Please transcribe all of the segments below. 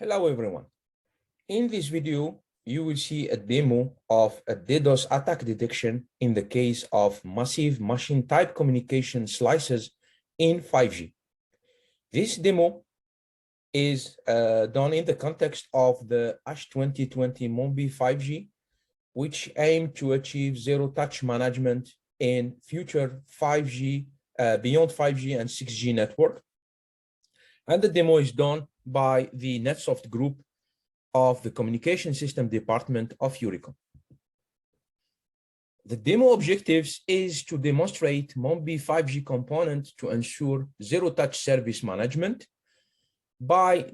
Hello everyone. In this video, you will see a demo of a DDoS attack detection in the case of massive machine type communication slices in 5G. This demo is done in the context of the H2020 MonB5G, which aim to achieve zero-touch management in future 5G, beyond 5G and 6G network. And the demo is done by the NetSoft group of the Communication System Department of Eurocom. The demo objectives is to demonstrate MonB5G component to ensure zero-touch service management by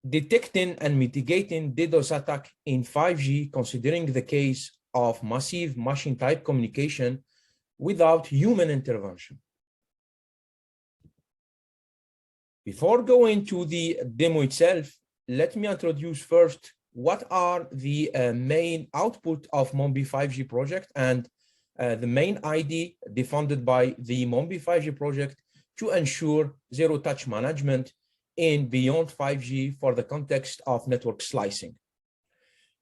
detecting and mitigating DDoS attack in 5G, considering the case of massive machine type communication without human intervention. Before going to the demo itself, let me introduce first what are the main output of MonB5G project and the main ID defended by the MonB5G project to ensure zero-touch management in beyond 5G for the context of network slicing.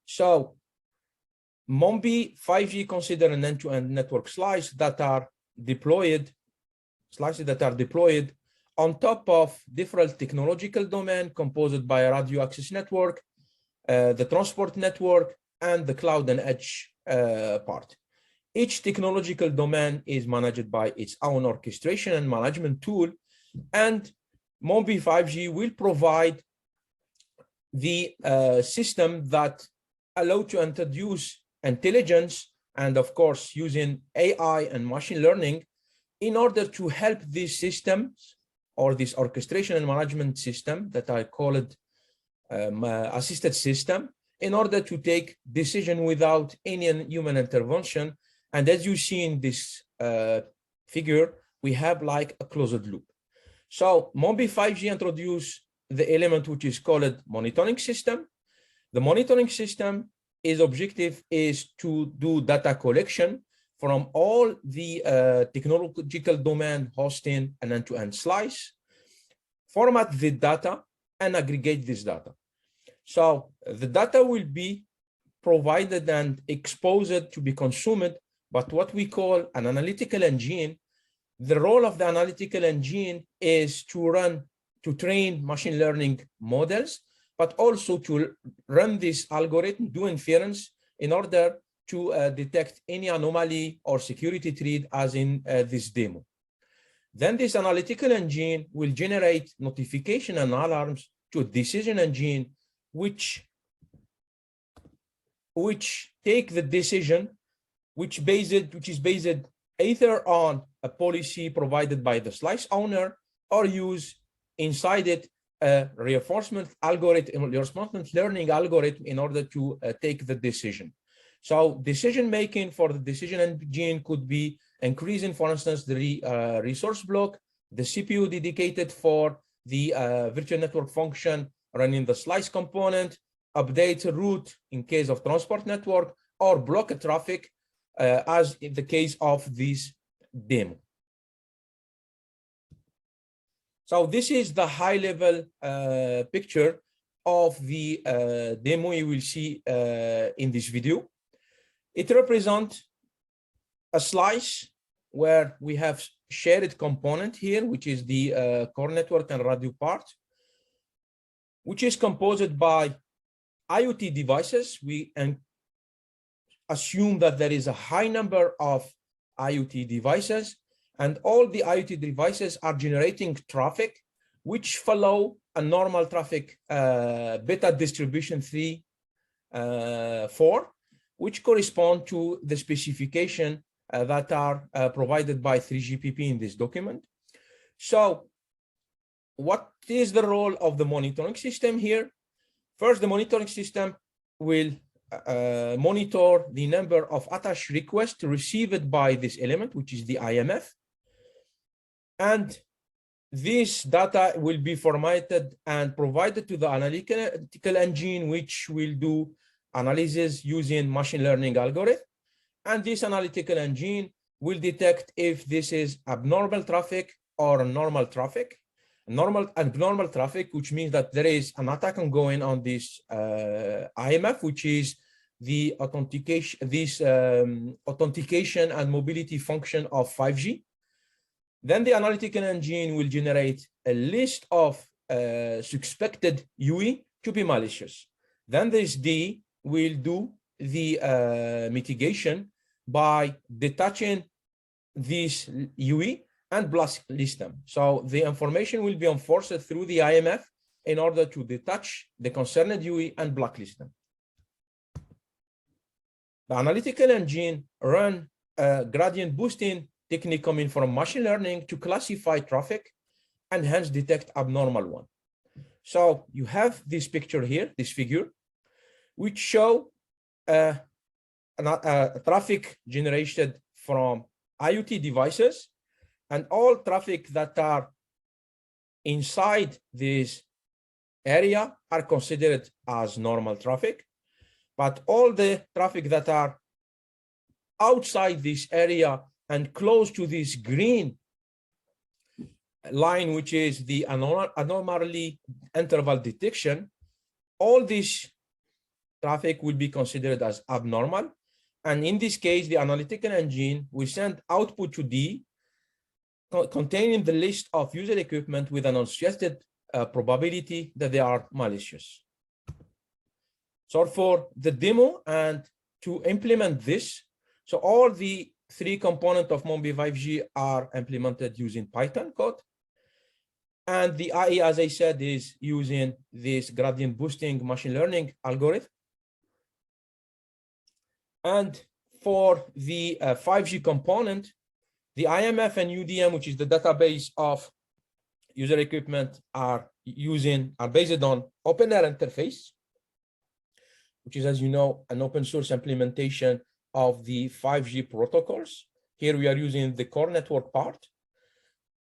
So MonB5G consider an end-to-end network slices that are deployed on top of different technological domain composed by a radio access network, the transport network, and the cloud and edge part. Each technological domain is managed by its own orchestration and management tool, and MonB5G will provide the system that allow to introduce intelligence and, of course, using AI and machine learning in order to help these systems or this orchestration and management system that I call it assisted system, in order to take decision without any human intervention. And as you see in this figure, we have like a closed loop. So MonB5G introduced the element which is called monitoring system. The monitoring system, its objective is to do data collection from all the technological domain hosting an end-to-end slice, format the data, and aggregate this data. So the data will be provided and exposed to be consumed, but what we call an analytical engine. The role of the analytical engine is to train machine learning models, but also to run this algorithm, do inference in order to detect any anomaly or security threat as in this demo. Then this analytical engine will generate notification and alarms to a decision engine, which take the decision, which is based either on a policy provided by the slice owner or use inside it a reinforcement learning algorithm in order to take the decision. So decision making for the decision engine could be increasing, for instance, the resource block, the CPU dedicated for the virtual network function running the slice component, update route in case of transport network, or block traffic as in the case of this demo. So this is the high level picture of the demo you will see in this video. It represents a slice where we have shared component here, which is the core network and radio part, which is composed by IoT devices. We assume that there is a high number of IoT devices, and all the IoT devices are generating traffic, which follow a normal traffic beta distribution 3-4, which correspond to the specification that are provided by 3GPP in this document. So what is the role of the monitoring system here? First, the monitoring system will monitor the number of attached requests received by this element, which is the IMF. And this data will be formatted and provided to the analytical engine, which will do analysis using machine learning algorithm. And this analytical engine will detect if this is abnormal traffic or normal traffic. Normal and abnormal traffic, which means that there is an attack ongoing on this IMF, which is the authentication and mobility function of 5G. Then the analytical engine will generate a list of suspected UE to be malicious. Then this D will do the mitigation by detaching these UE and blacklist them. So the information will be enforced through the IMF in order to detach the concerned UE and blacklist them. The analytical engine run a gradient boosting technique coming from machine learning to classify traffic and hence detect abnormal one. So you have this picture here, this figure, which show traffic generated from IoT devices, and all traffic that are inside this area are considered as normal traffic, but all the traffic that are outside this area and close to this green line, which is the anomaly interval detection, all this traffic will be considered as abnormal. And in this case, the analytical engine will send output to D containing the list of user equipment with an associated probability that they are malicious. So for the demo and to implement this, so all the three components of MonB5G are implemented using Python code. And the IE, as I said, is using this gradient boosting machine learning algorithm. And for the 5G component, the IMF and UDM, which is the database of user equipment, are based on open-air interface, which is, as you know, an open source implementation of the 5G protocols. Here we are using the core network part.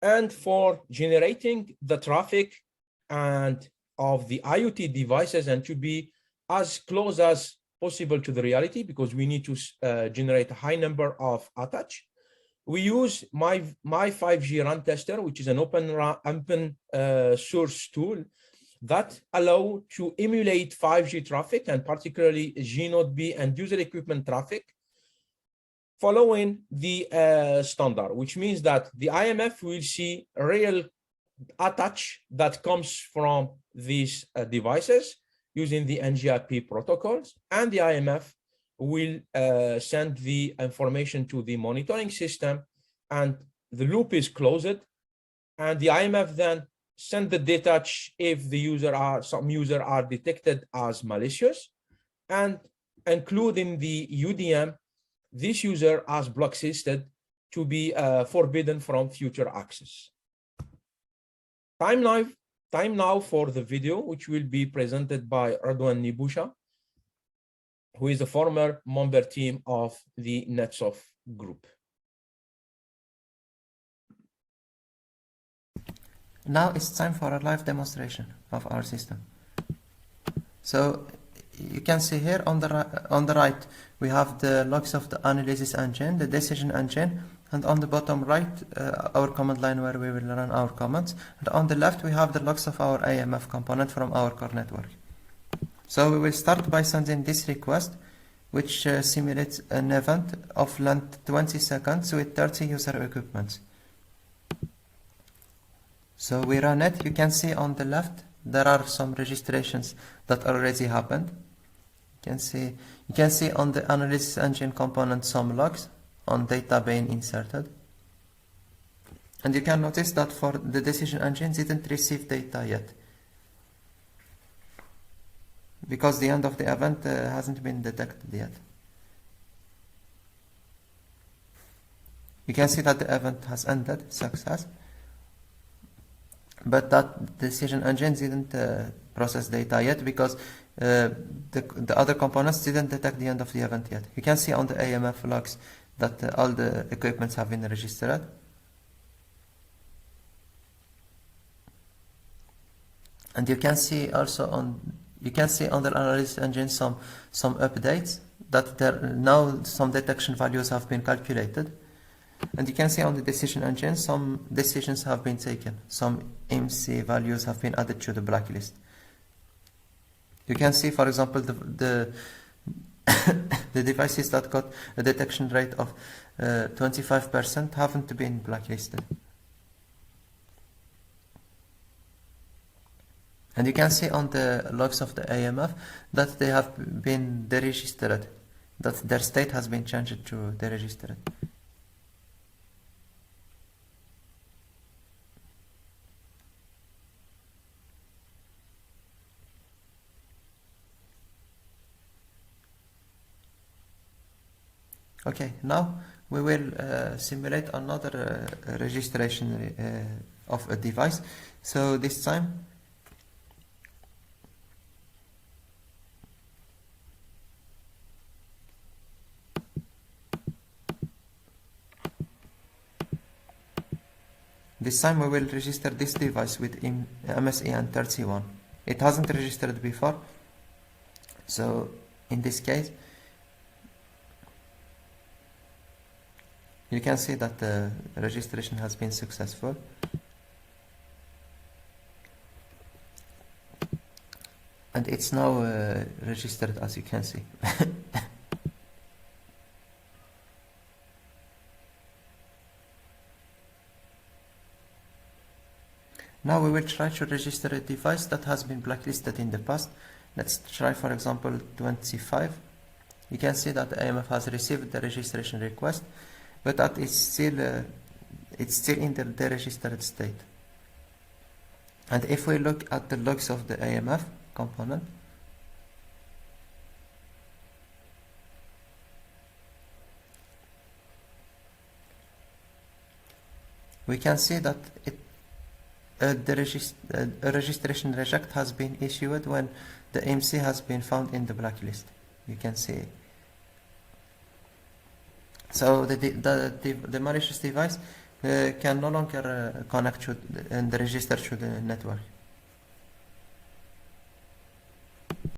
And for generating the traffic and of the IoT devices, and to be as close as possible to the reality, because we need to generate a high number of attach, we use my5G run tester, which is an open source tool that allow to emulate 5G traffic, and particularly G-Node B and user equipment traffic, following the standard, which means that the IMF will see real attach that comes from these devices using the NGIP protocols, and the IMF will send the information to the monitoring system, and the loop is closed, and the IMF then send the detach if some user are detected as malicious, and including the UDM, this user as blacklisted to be forbidden from future access. Time now for the video, which will be presented by Radwan Nibusha, who is the former member team of the NetSoft group. Now it's time for a live demonstration of our system. So you can see here on the right we have the logs of the analysis engine, the decision engine, and on the bottom right our command line where we will run our commands, and on the left we have the logs of our IMF component from our core network. So we will start by sending this request, which simulates an event of length 20 seconds with 30 user equipments. So we run it. You can see on the left there are some registrations that already happened. You can see on the analysis engine component some logs on data being inserted. And you can notice that for the decision engine didn't receive data yet, because the end of the event hasn't been detected yet. You can see that the event has ended, success, but that decision engine didn't process data yet because the other components didn't detect the end of the event yet. You can see on the AMF logs that all the equipments have been registered. And you can see also on the analysis engine some updates that now some detection values have been calculated. And you can see on the decision engine, some decisions have been taken. Some MC values have been added to the blacklist. You can see, for example, the devices that got a detection rate of 25% haven't been blacklisted. And you can see on the logs of the AMF that they have been deregistered, that their state has been changed to deregistered. Okay, now we will simulate another registration of a device. So this time we will register this device with MSEN31. It hasn't registered before, so in this case you can see that the registration has been successful. And it's now registered, as you can see. Now we will try to register a device that has been blacklisted in the past. Let's try, for example, 25. You can see that the AMF has received the registration request, but that is still in the deregistered state. And if we look at the logs of the AMF component, we can see that a registration reject has been issued when the MC has been found in the blacklist. You can see. So the malicious device can no longer connect to and register to the network.